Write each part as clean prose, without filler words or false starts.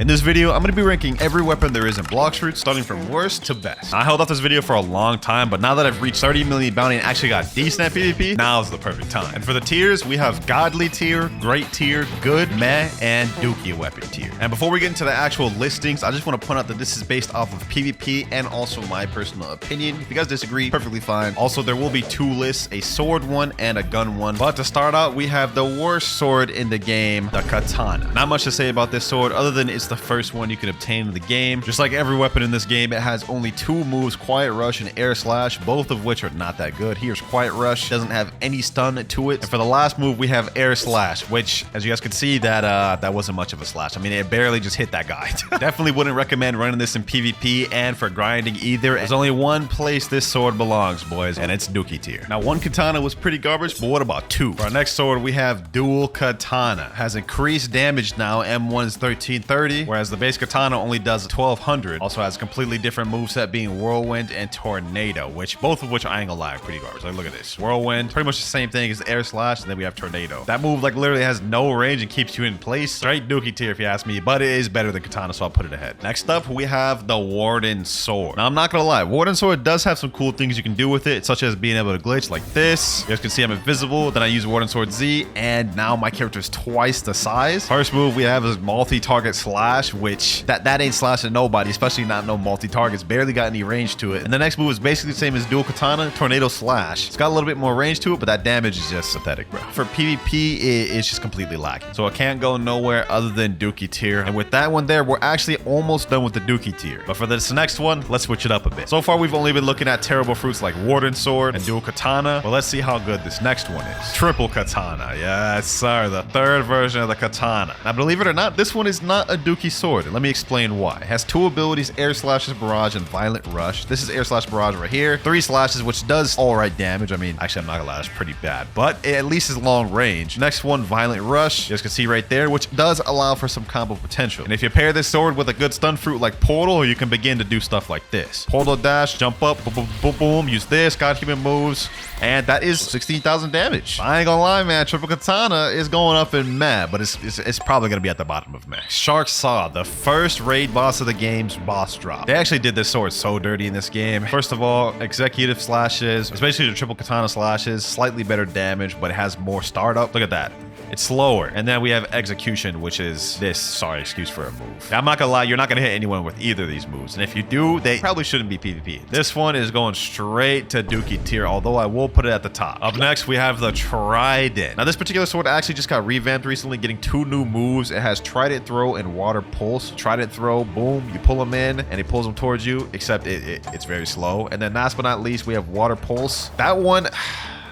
In this video, I'm going to be ranking every weapon there is in Blox Fruit, starting from worst to best. I held off this video for a long time, but now that I've reached 30 million bounty and actually got decent at PvP, now is the perfect time. And for the tiers, we have Godly tier, Great tier, Good, Meh, and Dookie weapon tier. And before we get into the actual listings, I just want to point out that this is based off of PvP and also my personal opinion. If you guys disagree, perfectly fine. Also, there will be two lists, a sword one and a gun one. But to start out, we have the worst sword in the game, the Katana. Not much to say about this sword other than it's the first one you can obtain in the game. Just like every weapon in this game, it has only two moves, Quiet Rush and Air Slash, both of which are not that good. Here's Quiet Rush, doesn't have any stun to it. And for the last move, we have Air Slash, which, as you guys can see, that wasn't much of a slash. I mean, it barely just hit that guy. Definitely wouldn't recommend running this in PvP and for grinding either. There's only one place this sword belongs, boys, and it's Dookie tier. Now, one Katana was pretty garbage, but what about two? For our next sword, we have Dual Katana. Has increased damage now, M1 is 1330, whereas the base Katana only does 1200. Also has completely different moveset being Whirlwind and Tornado, both of which I ain't gonna lie are pretty garbage. Like, look at this. Whirlwind, pretty much the same thing as Air Slash, and then we have Tornado. That move like literally has no range and keeps you in place. Straight Dookie tier if you ask me, but it is better than Katana, so I'll put it ahead. Next up, we have the Warden Sword. Now, I'm not gonna lie, Warden Sword does have some cool things you can do with it, such as being able to glitch like this. You guys can see I'm invisible, then I use Warden Sword Z, and now my character is twice the size. First move we have is multi-target slash, which that ain't slashing nobody, especially not no multi-targets. Barely got any range to it. And the next move is basically the same as Dual Katana, Tornado Slash. It's got a little bit more range to it, but that damage is just pathetic, bro. For PvP, it's just completely lacking. So it can't go nowhere other than Dookie tier. And with that one there, we're actually almost done with the Dookie tier. But for this next one, let's switch it up a bit. So far, we've only been looking at terrible fruits like Warden Sword and Dual Katana. But let's see how good this next one is. Triple Katana. Yes, sir. The third version of the Katana. Now, believe it or not, this one is not a Dookie sword. And let me explain why. It has two abilities, Air Slashes Barrage and Violent Rush. This is Air Slash Barrage right here. 3 slashes, which does all right damage. I mean, actually, I'm not gonna lie, that's pretty bad, but it at least is long range. Next one, Violent Rush. You guys can see right there, which does allow for some combo potential. And if you pair this sword with a good stun fruit like Portal, you can begin to do stuff like this. Portal dash, jump up, boom, boom, boom, boom. Use this, got human moves, and that is 16,000 damage. I ain't gonna lie, man, Triple Katana is going up in Meh, but it's probably gonna be at the bottom of Meh. Shark Saw, the first raid boss of the game's boss drop. They actually did this sword so dirty in this game. First of all, executive slashes, especially the Triple Katana slashes, slightly better damage, but it has more startup. Look at that. It's slower. And then we have execution, which is this. Sorry, excuse for a move. Now, I'm not gonna lie, you're not gonna hit anyone with either of these moves. And if you do, they probably shouldn't be PvP. This one is going straight to Dookie tier, although I will put it at the top. Up next, we have the Trident. Now, this particular sword actually just got revamped recently, getting 2 new moves. It has Trident Throw and Water Pulse. Trident Throw, boom, you pull them in and it pulls them towards you, except it's very slow. And then last but not least, we have Water Pulse. That one...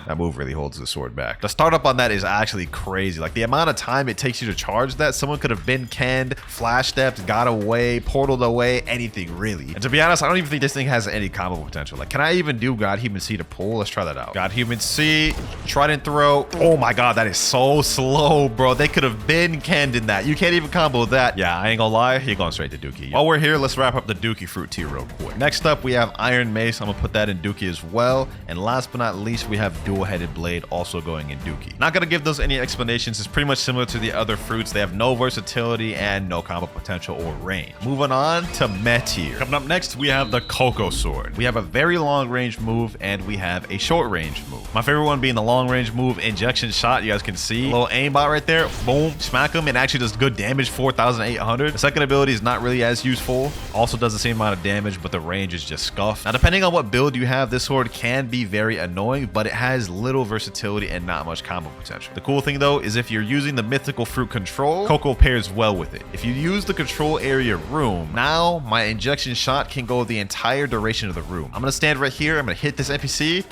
That move really holds the sword back. The startup on that is actually crazy. Like, the amount of time it takes you to charge that, someone could have been canned, flash stepped, got away, portaled away, anything really. And to be honest, I don't even think this thing has any combo potential. Like, can I even do God Human C to pull? Let's try that out. God Human C, Trident Throw. Oh my God, that is so slow, bro. They could have been canned in that. You can't even combo that. Yeah, I ain't gonna lie, you're going straight to Dookie. While we're here, let's wrap up the Dookie fruit tier real quick. Next up, we have Iron Mace. I'm gonna put that in Dookie as well. And last but not least, we have Dual-Headed Blade also going in Dookie. Not gonna give those any explanations. It's pretty much similar to the other fruits. They have no versatility and no combo potential or range. Moving on to Meh tier. Coming up next, we have the Coco Sword. We have a very long range move and we have a short range move. My favorite one being the long range move, Injection Shot. You guys can see a little aimbot right there. Boom, smack him, and actually does good damage, 4,800. The second ability is not really as useful. Also does the same amount of damage, but the range is just scuffed. Now, depending on what build you have, this sword can be very annoying, but it has little versatility and not much combo potential. The cool thing though is if you're using the mythical fruit control, Coco pairs well with it. If you use the control area room, now my injection shot can go the entire duration of the room. I'm gonna stand right here, I'm gonna hit this NPC.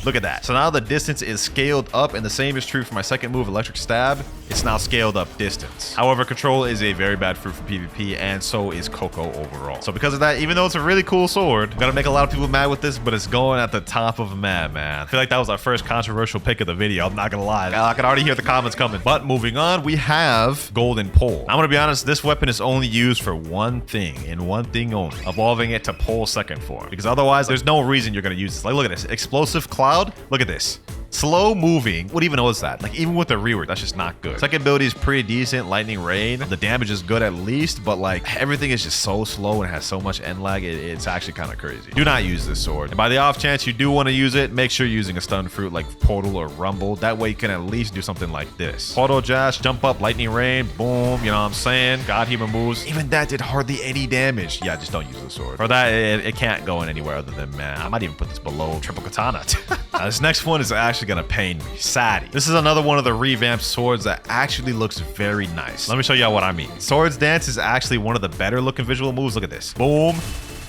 Look at that. So now the distance is scaled up, and the same is true for my second move, Electric Stab. It's now scaled up distance. However, control is a very bad fruit for PvP, and so is Coco overall. So because of that, even though it's a really cool sword, I'm gonna make a lot of people mad with this, but it's going at the top of Meh, man. I feel like that was our first controversial pick of the video. I'm not gonna lie. I can already hear the comments coming. But moving on, we have Golden Pole. I'm gonna be honest, this weapon is only used for one thing, and one thing only. Evolving it to Pole second form. Because otherwise, there's no reason you're gonna use this. Like, look at this. Explosive Cloud. Look at this. Slow moving. What even was that? Like, even with the rework, that's just not good. Second ability is pretty decent. Lightning Rain. The damage is good at least, but like everything is just so slow and has so much end lag. It's actually kind of crazy. Do not use this sword. And by the off chance you do want to use it, make sure you're using a stun fruit like Portal or Rumble. That way you can at least do something like this. Portal Dash, jump up, Lightning Rain, boom. You know what I'm saying? God Human moves. Even that did hardly any damage. Yeah, just don't use the sword. For that, it can't go in anywhere other than, man, I might even put this below Triple Katana. This next one is actually gonna pain me. Saddy. This is another one of the revamped swords that actually looks very nice. Let me show y'all what I mean. Swords Dance is actually one of the better looking visual moves. Look at this. Boom.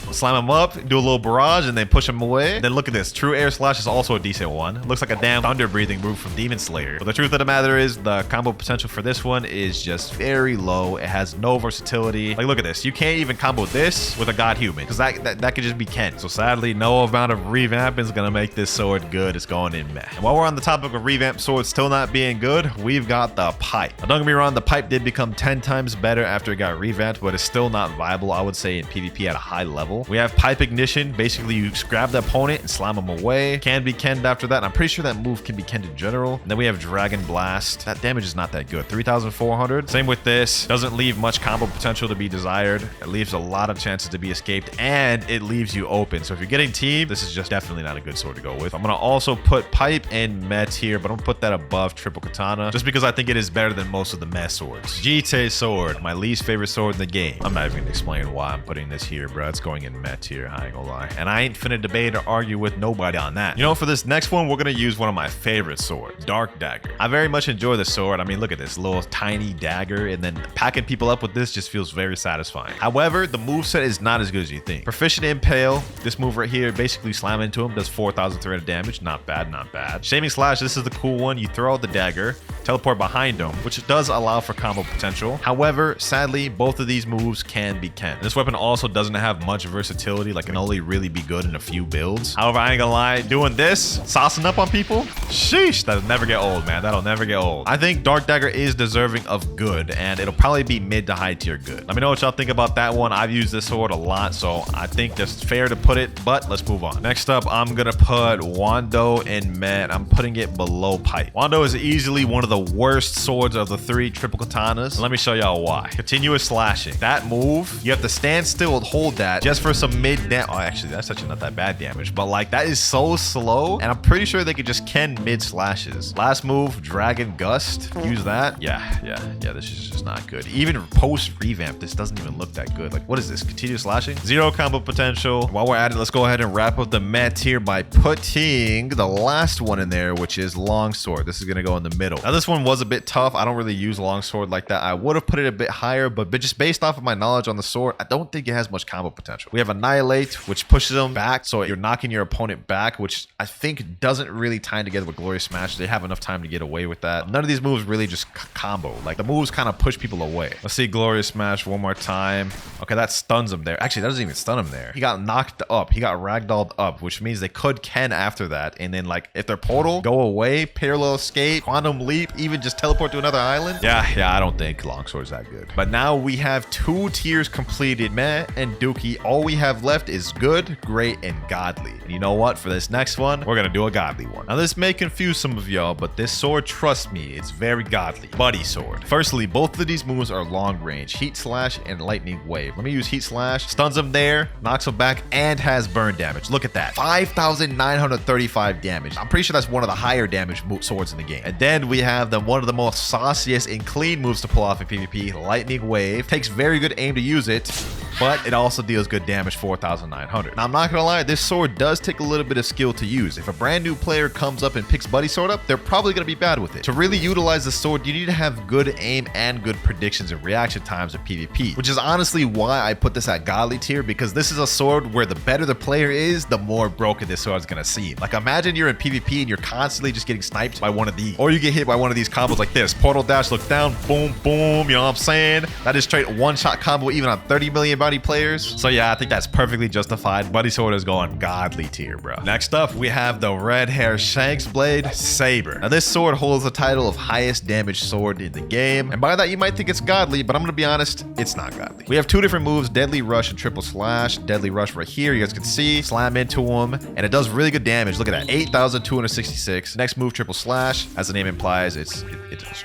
Slam him up, do a little barrage, and then push him away. Then look at this. True Air Slash is also a decent one. Looks like a damn thunder breathing move from Demon Slayer. But the truth of the matter is the combo potential for this one is just very low. It has no versatility. Like, look at this. You can't even combo this with a God Human because that could just be Ken. So sadly, no amount of revamping is gonna make this sword good. It's going in meh. And while we're on the topic of revamped swords still not being good, we've got the pipe. Now, don't get me wrong, the pipe did become 10 times better after it got revamped, but it's still not viable, I would say, in PvP at a high level. We have Pipe Ignition. Basically, you grab the opponent and slam them away. Can be kenned after that. And I'm pretty sure that move can be kenned in general. And then we have Dragon Blast. That damage is not that good. 3,400. Same with this. Doesn't leave much combo potential to be desired. It leaves a lot of chances to be escaped. And it leaves you open. So if you're getting teamed, this is just definitely not a good sword to go with. I'm going to also put Pipe and Met here, but I'm going to put that above Triple Katana just because I think it is better than most of the Met swords. Jite Sword. My least favorite sword in the game. I'm not even going to explain why I'm putting this here, bro. It's going in Met here. I ain't gonna lie. And I ain't finna debate or argue with nobody on that. You know, for this next one, we're gonna use one of my favorite swords, Dark Dagger. I very much enjoy this sword. I mean, look at this little tiny dagger, and then packing people up with this just feels very satisfying. However, the moveset is not as good as you think. Proficient Impale, this move right here, basically slam into him, does 4,300 damage. Not bad, not bad. Shaming Slash, this is the cool one. You throw out the dagger, teleport behind him, which does allow for combo potential. However, sadly, both of these moves can be canned. This weapon also doesn't have much versatility, like can only really be good in a few builds. However, I ain't gonna lie, doing this, saucing up on people, sheesh, that'll never get old, man. That'll never get old. I think Dark Dagger is deserving of good, and it'll probably be mid to high tier good. Let me know what y'all think about that one. I've used this sword a lot, so I think that's fair to put it, but let's move on. Next up, I'm gonna put Wando and Met. I'm putting it below Pipe. Wando is easily one of the worst swords of the 3 triple katanas. And let me show y'all why. Continuous slashing. That move, you have to stand still and hold that just for some mid damage. Oh, actually, that's actually not that bad damage, but like that is so slow, and I'm pretty sure they could just ken mid slashes. Last move, Dragon Gust. Use that. Yeah. This is just not good. Even post revamp, this doesn't even look that good. Like, what is this? Continuous slashing? Zero combo potential. While we're at it, let's go ahead and wrap up the Met tier by putting the last one in there, which is Longsword. This is gonna go in the middle. Now, this one was a bit tough. I don't really use Longsword like that. I would have put it a bit higher, but just based off of my knowledge on the sword, I don't think it has much combo potential. We have Annihilate, which pushes them back, so you're knocking your opponent back, which I think doesn't really tie together with Glorious Smash. They have enough time to get away with that. None of these moves really just combo. Like, the moves kind of push people away. Let's see Glorious Smash one more time. Okay, that stuns him there. Actually, that doesn't even stun him there. He got knocked up. He got ragdolled up, which means they could Ken after that. And then, like, if their portal, go away, parallel escape, quantum leap, even just teleport to another island. Yeah, I don't think Longsword's that good. But now we have 2 tiers completed, Meh and Dookie. All we have left is good, great, and godly. And you know what? For this next one, we're gonna do a godly one. Now, this may confuse some of y'all, but this sword, trust me, it's very godly. Buddy Sword. Firstly, both of these moves are long range. Heat Slash and Lightning Wave. Let me use Heat Slash. Stuns him there, knocks him back, and has burn damage. Look at that. 5,935 damage. I'm pretty sure that's one of the higher damage swords in the game. And then we have one of the most sauciest and clean moves to pull off in PvP, Lightning Wave. Takes very good aim to use it, but it also deals good damage, 4,900. Now, I'm not gonna lie, this sword does take a little bit of skill to use. If a brand new player comes up and picks Buddy Sword up, they're probably gonna be bad with it. To really utilize the sword, you need to have good aim and good predictions and reaction times in PvP, which is honestly why I put this at godly tier, because this is a sword where the better the player is, the more broken this sword is gonna seem. Like, imagine you're in PvP and you're constantly just getting sniped by one of these, or you get hit by one of these combos like this. Portal Dash, look down, boom, boom, you know what I'm saying? That is straight one-shot combo even on 30 million body players. So yeah, I think that's perfectly justified. Buddy sword is going godly tier, bro. Next up, we have the red hair Shanks blade Saber. Now this sword holds the title of highest damage sword in the game, and by that you might think it's godly, but I'm gonna be honest, it's not godly. We have two different moves, deadly rush and triple slash. Deadly rush right here, you guys can see, slam into him, and it does really good damage. Look at that, 8,266. Next move, triple slash. As the name implies, it's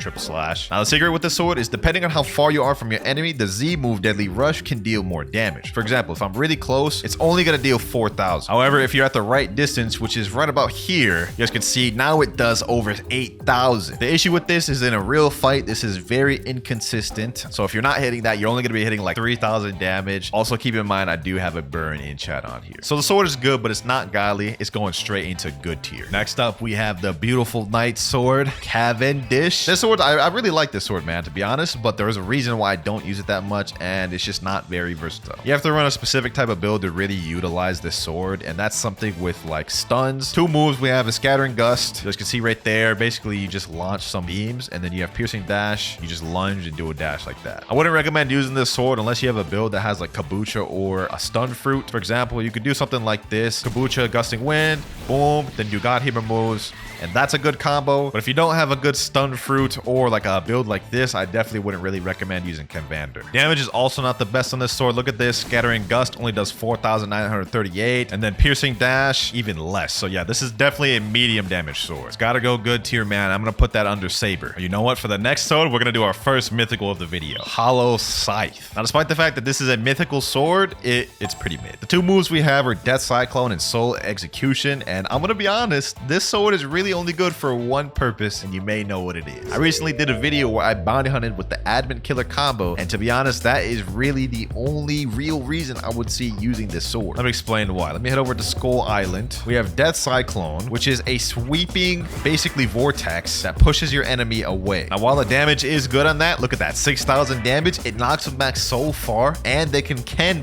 triple slash. Now the secret with this sword is depending on how far you are from your enemy, the Z move deadly rush can deal more damage. For example, if I'm really close, it's only gonna deal 4,000. However, if you're at the right distance, which is right about here, you guys can see now it does over 8,000. The issue with this is in a real fight, this is very inconsistent. So if you're not hitting that, you're only gonna be hitting like 3,000 damage. Also keep in mind, I do have a burn in chat on here. So the sword is good, but it's not godly. It's going straight into good tier. Next up, we have the beautiful knight sword, Cavendish. This sword, I really like this sword, man, to be honest, but there is a reason why I don't use it that much, and it's just not very versatile. You have to run a specific type of build to really utilize this sword, and that's something with like stuns. Two moves we have is scattering gust. You guys can see right there, basically you just launch some beams, and then you have piercing dash. You just lunge and do a dash like that. I wouldn't recommend using this sword unless you have a build that has like kabucha or a stun fruit. For example, you could do something like this, kabucha, gusting wind, boom, then you got hammer moves, and that's a good combo. But if you don't have a good stun fruit or like a build like this, I definitely wouldn't really recommend using Convander. Damage is also not the best on this sword. Look at this, scattering gust only does 4,938, and then piercing dash even less. So yeah, this is definitely a medium damage sword. It's gotta go good tier, man. I'm gonna put that under Saber. You know what? For the next sword, we're gonna do our first mythical of the video, Hollow Scythe. Now, despite the fact that this is a mythical sword, it's pretty mid. The two moves we have are Death Cyclone and Soul Execution, and I'm gonna be honest, this sword is really only good for one purpose, and you may know what it is. I recently did a video where I bounty hunted with the admin killer combo, and to be honest, that is really the only real reason I would see using this sword. Let me explain why. Let me head over to Skull Island. We have Death Cyclone, which is a sweeping, basically vortex that pushes your enemy away. Now, while the damage is good on that, look at that, 6,000 damage. It knocks them back so far, and they can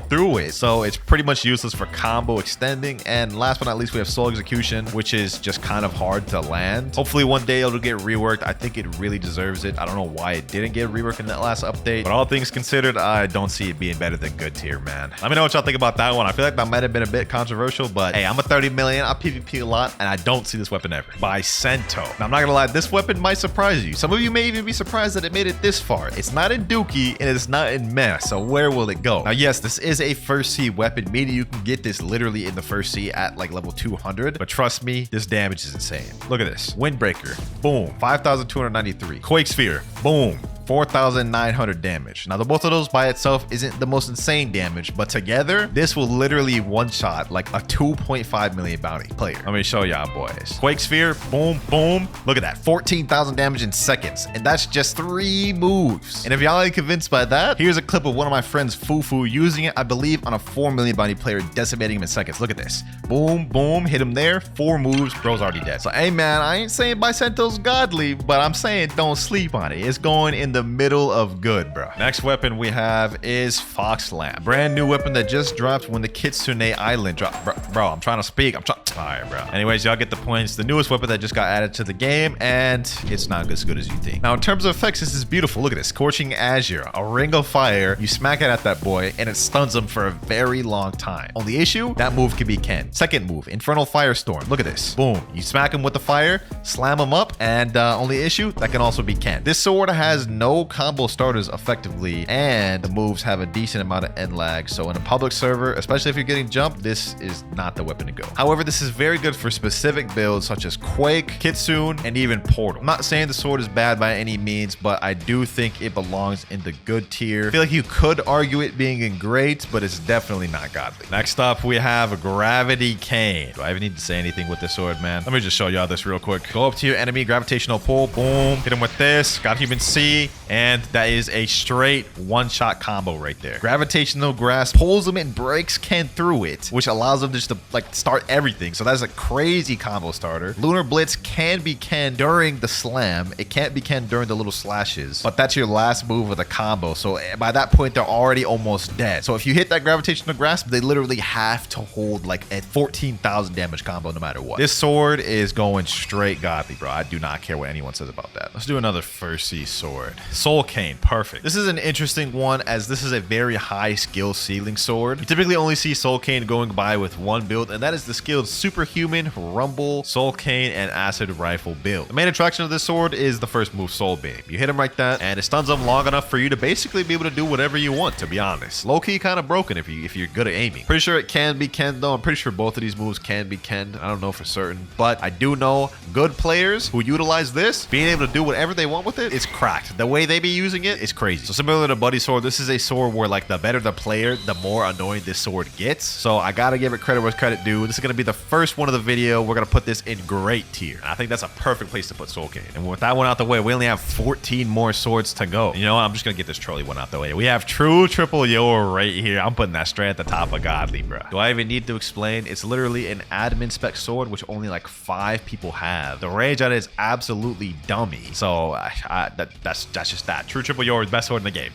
through it. So it's pretty much useless for combo extending. And last but not least, we have Soul Execution, which is just kind of hard to land. Hopefully one day it'll get reworked. I think it really deserves it. I don't know why it didn't get reworked in that last update, but all things considered, I don't see it being better than good tier, man. Let me know what y'all think about that one. I feel like that might have been a bit controversial, but hey, I'm a 30 million. I PvP a lot, and I don't see this weapon ever. By Cento. Now, I'm not gonna lie, this weapon might surprise you. Some of you may even be surprised that it made it this far. It's not in Dookie, and it's not in Mess, so where will it go? Now, yes, this is a first C weapon, meaning you can get this literally in the first C at like level 200, but trust me, this damage is insane. Look at this. Windbreaker, boom, 5,293. Quake Sphere, boom, 4,900 damage. Now, the both of those by itself isn't the most insane damage, but together, this will literally one-shot like a 2.5 million bounty player. Let me show y'all, boys. Quake Sphere, boom, boom. Look at that, 14,000 damage in seconds, and that's just 3 moves. And if y'all ain't convinced by that, here's a clip of one of my friends, Fufu, using it, I believe, on a 4 million bounty player, decimating him in seconds. Look at this. Boom, boom, hit him there, 4 moves, bro's already dead. So, hey, man, I ain't saying Bicento's godly, but I'm saying don't sleep on it. It's going in the middle of good, bro. Next weapon we have is Fox Lamp. Brand new weapon that just dropped when the Kitsune Island dropped. Bro, I'm trying to speak. All right, bro. Anyways, y'all get the points. The newest weapon that just got added to the game, and it's not as good as you think. Now, in terms of effects, this is beautiful. Look at this. Scorching Azure, a ring of fire. You smack it at that boy, and it stuns him for a very long time. Only issue, that move can be Ken. Second move, Infernal Firestorm. Look at this. Boom. You smack him with the fire, slam him up, and only issue, that can also be Ken. This sword has no combo starters effectively, and the moves have a decent amount of end lag. So in a public server, especially if you're getting jumped, this is not the weapon to go. However, this is very good for specific builds such as Quake, Kitsune, and even Portal. I'm not saying the sword is bad by any means, but I do think it belongs in the good tier. I feel like you could argue it being in great, but it's definitely not godly. Next up, we have Gravity Cane. Do I even need to say anything with this sword, man? Let me just show y'all this real quick. Go up to your enemy, gravitational pull, boom, hit him with this, got human C, and that is a straight one-shot combo right there. Gravitational grasp pulls him and breaks Ken through it, which allows him just to like start everything. So that's a crazy combo starter. Lunar Blitz can be Ken during the slam. It can't be Ken during the little slashes, but that's your last move of the combo. So by that point, they're already almost dead. So if you hit that gravitational grasp, they literally have to hold like a 14,000 damage combo no matter what. This sword is going straight godly, bro. I do not care what anyone says about that. Let's do another first C sword. Soul Cane, perfect. This is an interesting one as this is a very high skill ceiling sword. You typically only see Soul Cane going by with one build, and that is the skilled Superhuman, Rumble, Soul Cane, and Acid Rifle build. The main attraction of this sword is the first move, Soul Beam. You hit him like that, and it stuns him long enough for you to basically be able to do whatever you want, to be honest. Low-key kind of broken if you're good at aiming. Pretty sure it can be Ken though. I'm pretty sure both of these moves can be Ken. I don't know for certain, but I do know good players who utilize this, being able to do whatever they want with it, is cracked. The way they be using it is crazy. So similar to Buddy Sword, this is a sword where like the better the player, the more annoying this sword gets. So I gotta give it credit where credit due. This is gonna be the first one of the video. We're gonna put this in great tier. And I think that's a perfect place to put Soul Cane. And with that one out the way, we only have 14 more swords to go. You know what? I'm just gonna get this trolley one out the way. We have True Triple Yo right here. I'm putting that straight at the top of Godly, bro. Do I even need to explain? It's literally an admin spec sword, which only like 5 people have. The range on it is absolutely dummy. So that's just that. True Triple Yo is best sword in the game.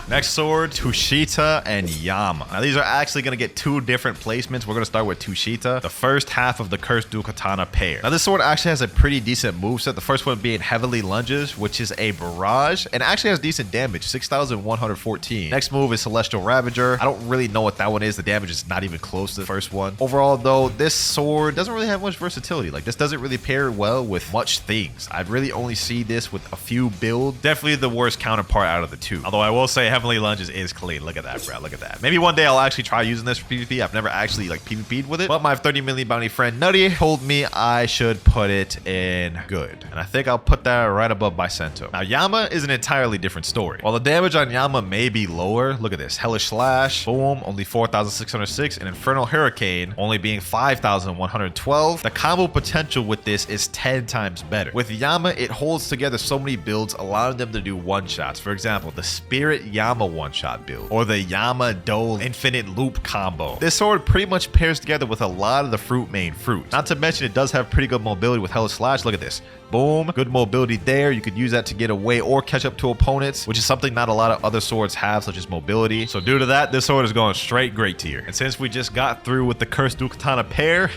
Next sword, Tushita and Yama. Now these are actually gonna get 2 different placements. We're gonna start with Tushita, the first half of the Cursed Dual Katana pair. Now this sword actually has a pretty decent moveset. The first one being Heavily Lunges, which is a barrage, and actually has decent damage, 6,114. Next move is Celestial Ravager. I don't really know what that one is. The damage is not even close to the first one. Overall though, this sword doesn't really have much versatility. Like this doesn't really pair well with much things. I really only see this with a few builds. Definitely the worst counterpart out of the 2. Although I will say Heavenly Lunges is clean. Look at that, bro. Look at that. Maybe one day I'll actually try using this for PvP. I've never actually like PvP'd with it, but my 30 million bounty friend Nutty told me I should put it in good. And I think I'll put that right above Bicento. Now Yama is an entirely different story. While the damage on Yama may be lower, look at this. Hellish Slash, boom, only 4,606, and Infernal Hurricane only being 5,112. The combo potential with this is 10 times better. With Yama, it holds together so many builds, allowing them to do one-shots. For example, the Spirit Yama one-shot build, or the Yama Dole Infinite Loop combo. This sword pretty much pairs together with a lot of the fruit main fruits. Not to mention it does have pretty good mobility with Hellish Slash. Look at this. Boom, good mobility there. You could use that to get away or catch up to opponents, which is something not a lot of other swords have, such as mobility. So due to that, this sword is going straight great tier. And since we just got through with the Cursed Dual Katana pair,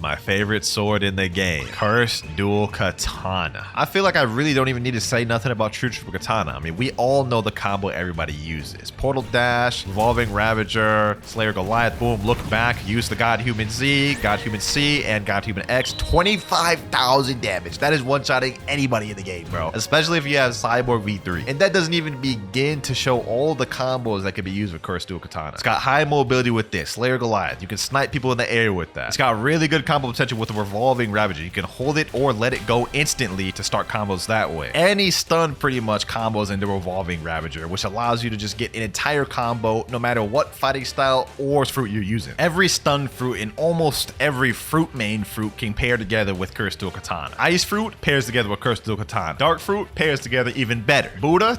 my favorite sword in the game, Cursed Dual Katana. I feel like I really don't even need to say nothing about True Triple Katana. I mean, we all know the combo everybody uses. Portal Dash, Revolving Ravager, Slayer Goliath, boom, look back, use the God Human Z, God Human C, and God Human X. 25,000 damage. That is one-shotting anybody in the game, bro. Especially if you have Cyborg V3. And that doesn't even begin to show all the combos that can be used with Cursed Dual Katana. It's got high mobility with this, Slayer Goliath. You can snipe people in the air with that. It's got really good combo potential with the Revolving Ravager. You can hold it or let it go instantly to start combos that way. Any stun pretty much combos into Revolving Ravager, which allows you to just get an entire combo no matter what fighting style or fruit you're using. Every stun fruit in almost every fruit main fruit can pair together with Cursed Dual Katana. Ice fruit pairs together with Cursed Dual Katana. Dark fruit pairs together even better. Buddha,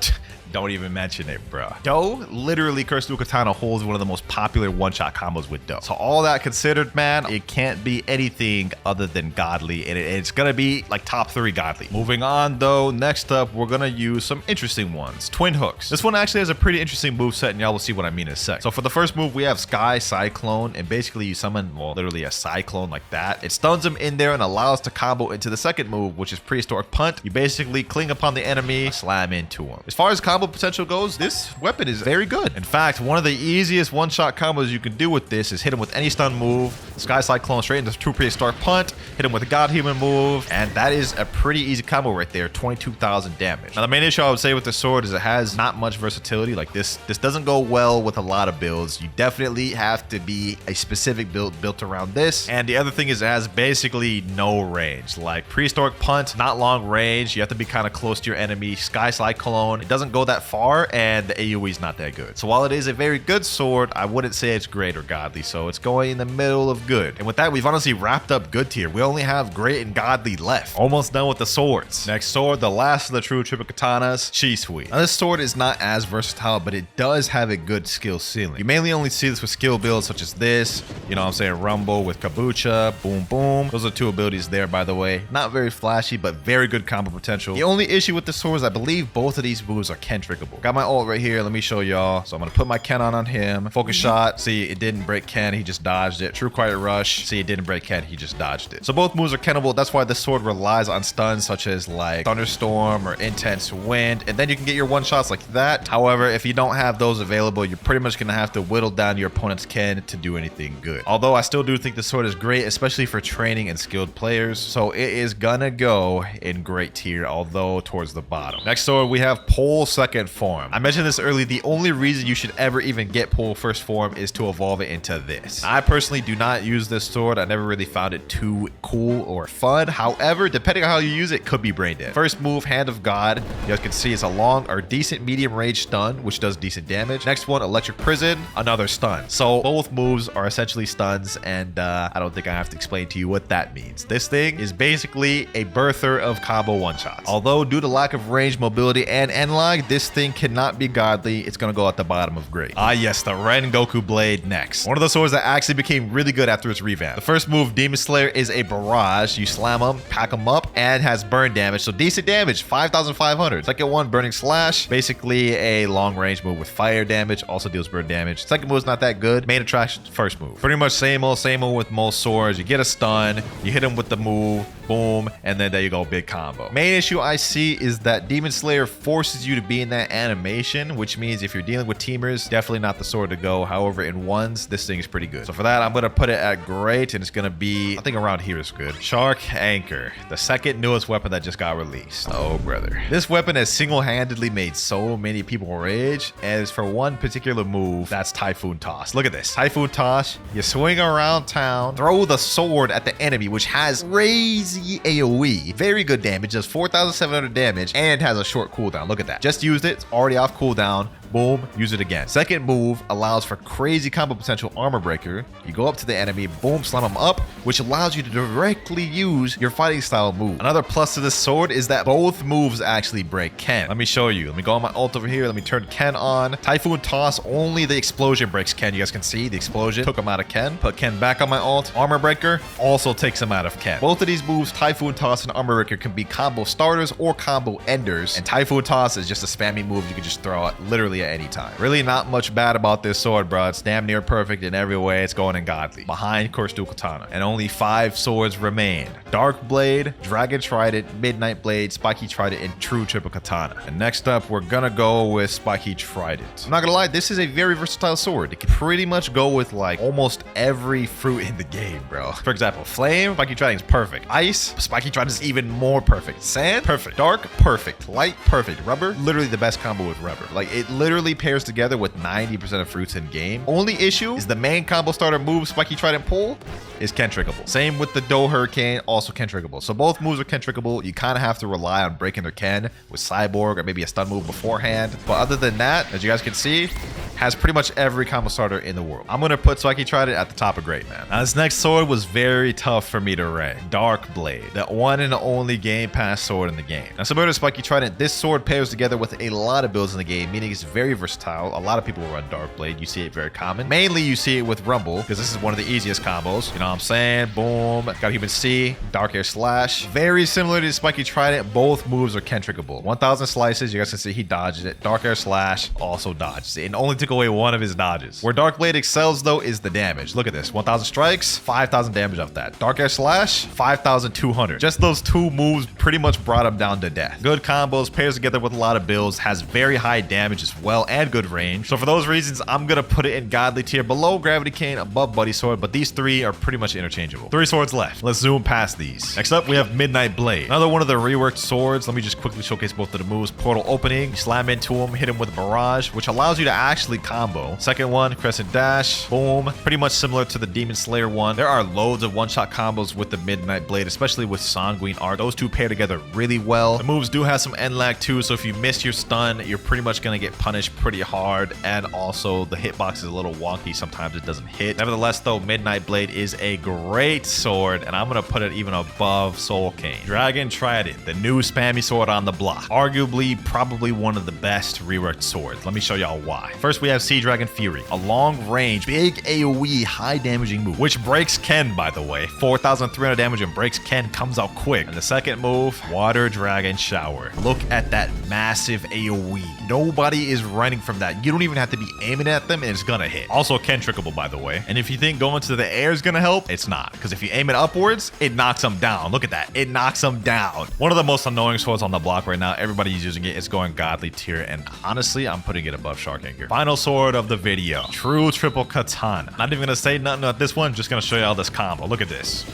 don't even mention it, bro. Do, literally, Cursed Dual Katana holds one of the most popular one-shot combos with Do. So all that considered, man, it can't be anything other than godly, and it's gonna be like top 3 godly. Moving on, though, next up, we're gonna use some interesting ones. Twin Hooks. This one actually has a pretty interesting moveset, and y'all will see what I mean in a sec. So for the first move, we have Sky Cyclone, and basically you summon, well, literally a Cyclone like that. It stuns him in there and allows to combo into the second move, which is Prehistoric Punt. You basically cling upon the enemy, slam into him. As far as combo potential goes, this weapon is very good. In fact, one of the easiest one-shot combos you can do with this is hit him with any stun move, Sky Cyclone straight into True Prehistoric Punt, hit him with a God Human move, and that is a pretty easy combo right there, 22,000 damage. Now, the main issue I would say with the sword is it has not much versatility. Like this doesn't go well with a lot of builds. You definitely have to be a specific build built around this. And the other thing is it has basically no range. Like Prehistoric Punt, not long range. You have to be kind of close to your enemy. Sky Cyclone, it doesn't go that far, and the AoE is not that good. So while it is a very good sword, I wouldn't say it's great or godly, so it's going in the middle of good. And with that, we've honestly wrapped up good tier. We only have great and godly left. Almost done with the swords. Next sword, the last of the True Triple Katanas, Shisui. Now this sword is not as versatile, but it does have a good skill ceiling. You mainly only see this with skill builds such as this, you know what I'm saying, Rumble with Kabucha, boom boom. Those are 2 abilities there, by the way. Not very flashy, but very good combo potential. The only issue with the sword is I believe both of these moves are cantrips. trickable. Got my ult right here. Let me show y'all. So I'm gonna put my Ken on him. Focus shot. See, it didn't break Ken. He just dodged it. True Quiet Rush. See, it didn't break Ken. He just dodged it. So both moves are Kennable. That's why this sword relies on stuns such as like Thunderstorm or Intense Wind. And then you can get your one shots like that. However, if you don't have those available, you're pretty much gonna have to whittle down your opponent's Ken to do anything good. Although I still do think the sword is great, especially for training and skilled players. So it is gonna go in great tier, although towards the bottom. Next sword, we have Pole Second Form. I mentioned this earlier. The only reason you should ever even get Pole First Form is to evolve it into this. I personally do not use this sword. I never really found it too cool or fun. However, depending on how you use it, could be brain dead. First move, Hand of God. You guys can see it's a long or decent medium range stun, which does decent damage. Next one, Electric Prison, another stun. So both moves are essentially stuns, and I don't think I have to explain to you what that means. This thing is basically a birther of combo one-shots. Although due to lack of range, mobility, and N-Log, this thing cannot be godly. It's gonna go at the bottom of great. Ah yes, the Ren Goku Blade next. One of the swords that actually became really good after its revamp. The first move, Demon Slayer, is a barrage. You slam them, pack them up, and has burn damage. So decent damage, 5,500. Second one, Burning Slash. Basically a long range move with fire damage. Also deals burn damage. Second move is not that good. Main attraction, first move. Pretty much same old with most swords. You get a stun, you hit him with the move, boom, and then there you go, big combo. Main issue I see is that Demon Slayer forces you to be in that animation, which means if you're dealing with teamers, definitely not the sword to go. However, in ones, this thing is pretty good. So for that, I'm gonna put it at great, and it's gonna be, I think around here is good. Shark Anchor, the second newest weapon that just got released. Oh brother, this weapon has single-handedly made so many people rage. As for one particular move, that's Typhoon Toss. Look at this, Typhoon Toss. You swing around town, throw the sword at the enemy, which has crazy AoE, very good damage, does 4,700 damage, and has a short cooldown. Look at that. Just used it, it's already off cooldown. Boom, use it again. Second move allows for crazy combo potential, Armor Breaker. You go up to the enemy, boom, slam them up, which allows you to directly use your fighting style move. Another plus to this sword is that both moves actually break Ken. Let me show you. Let me go on my ult over here. Let me turn Ken on. Typhoon Toss, only the explosion breaks Ken. You guys can see the explosion took him out of Ken. Put Ken back on my ult. Armor Breaker also takes him out of Ken. Both of these moves, Typhoon Toss and Armor Breaker, can be combo starters or combo enders. And Typhoon Toss is just a spammy move you can just throw out literally at any time. Really not much bad about this sword, bro. It's damn near perfect in every way. It's going in godly. Behind Course Dual Katana. And only 5 swords remain. Dark Blade, Dragon Trident, Midnight Blade, Spiky Trident, and True Triple Katana. And next up, we're gonna go with Spiky Trident. I'm not gonna lie, this is a very versatile sword. It can pretty much go with like almost every fruit in the game, bro. For example, Flame, Spiky Trident is perfect. Ice, Spiky Trident is even more perfect. Sand, perfect. Dark, perfect. Light, perfect. Rubber, literally the best combo with rubber. Like it literally pairs together with 90% of fruits in game. Only issue is the main combo starter move, Spiky Trident Pull, is Ken trickable. Same with the Do Hurricane, also Ken trickable. So both moves are Ken trickable. You kind of have to rely on breaking their Ken with Cyborg or maybe a stun move beforehand. But other than that, as you guys can see, has pretty much every combo starter in the world. I'm gonna put Spiky Trident at the top of great, man. Now this next sword was very tough for me to rank. Dark Blade, the one and only Game Pass sword in the game. Now similar to Spiky Trident, this sword pairs together with a lot of builds in the game, meaning it's very versatile. A lot of people run Dark Blade. You see it very common. Mainly you see it with Rumble, because this is one of the easiest combos. You know what I'm saying? Boom. Got Human C, Dark Air Slash. Very similar to Spiky Trident. Both moves are Ken trickable. 1,000 slices. You guys can see he dodges it. Dark Air Slash also dodges it. And only took away one of his dodges. Where Dark Blade excels though is the damage. Look at this. 1,000 strikes, 5,000 damage off that. Dark Air Slash, 5,200. Just those 2 moves pretty much brought him down to death. Good combos, pairs together with a lot of builds, has very high damage as well and good range. So for those reasons, I'm gonna put it in godly tier, below Gravity Cane, above Buddy Sword, but these 3 are pretty much interchangeable. 3 swords left. Let's zoom past these. Next up, we have Midnight Blade. Another one of the reworked swords. Let me just quickly showcase both of the moves. Portal Opening, you slam into him, hit him with a Barrage, which allows you to actually combo. Second one, Crescent Dash, boom. Pretty much similar to the Demon Slayer one. There are loads of one-shot combos with the Midnight Blade, especially with Sanguine Art. Those 2 pair together really well. The moves do have some end lag too, so if you miss your stun, you're pretty much gonna get punished pretty hard, and also the hitbox is a little wonky. Sometimes it doesn't hit. Nevertheless though, Midnight Blade is a great sword, and I'm gonna put it even above Soul Cane. Dragon Trident, the new spammy sword on the block. Arguably, probably one of the best reworked swords. Let me show y'all why. First, we we have Sea Dragon Fury, a long range, big AoE, high damaging move, which breaks Ken, by the way. 4,300 damage and breaks Ken, comes out quick. And the second move, Water Dragon Shower. Look at that massive AoE. Nobody is running from that. You don't even have to be aiming at them and it's gonna hit. Also Ken trickable, by the way. And if you think going to the air is gonna help, it's not. Because if you aim it upwards, it knocks them down. Look at that. It knocks them down. One of the most annoying swords on the block right now. Everybody's using it. It's going godly tier. And honestly, I'm putting it above Shark Anchor. Final sword of the video. True triple katana. Not even gonna say nothing about this one. Just gonna show you all this combo. Look at this.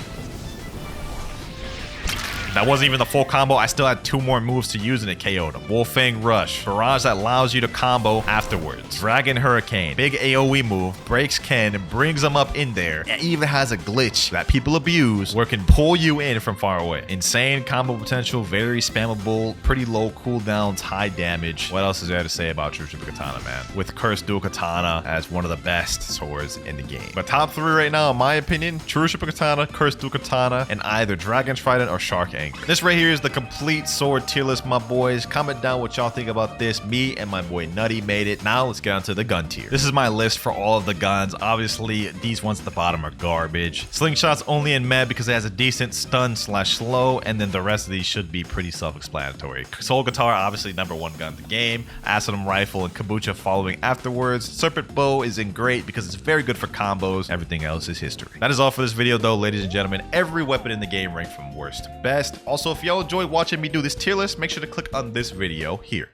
That wasn't even the full combo. I still had 2 more moves to use and it KO'd him. Wolfang Rush. Barrage that allows you to combo afterwards. Dragon Hurricane. Big AoE move. Breaks Ken and brings him up in there. It even has a glitch that people abuse where it can pull you in from far away. Insane combo potential. Very spammable. Pretty low cooldowns. High damage. What else is there to say about True Triple Katana, man? With Cursed Dual Katana as one of the best swords in the game. But top 3 right now, in my opinion, True Triple Katana, Cursed Dual Katana, and either Dragon Trident or Shark Anchor. This right here is the complete sword tier list, my boys. Comment down what y'all think about this. Me and my boy Nutty made it. Now let's get on to the gun tier. This is my list for all of the guns. Obviously, these ones at the bottom are garbage. Slingshot's only in med because it has a decent stun / slow, and then the rest of these should be pretty self-explanatory. Soul Guitar, obviously #1 gun in the game. Acidum Rifle and Kombucha following afterwards. Serpent Bow is in great because it's very good for combos. Everything else is history. That is all for this video though, ladies and gentlemen. Every weapon in the game ranked from worst to best. Also, if y'all enjoy watching me do this tier list, make sure to click on this video here.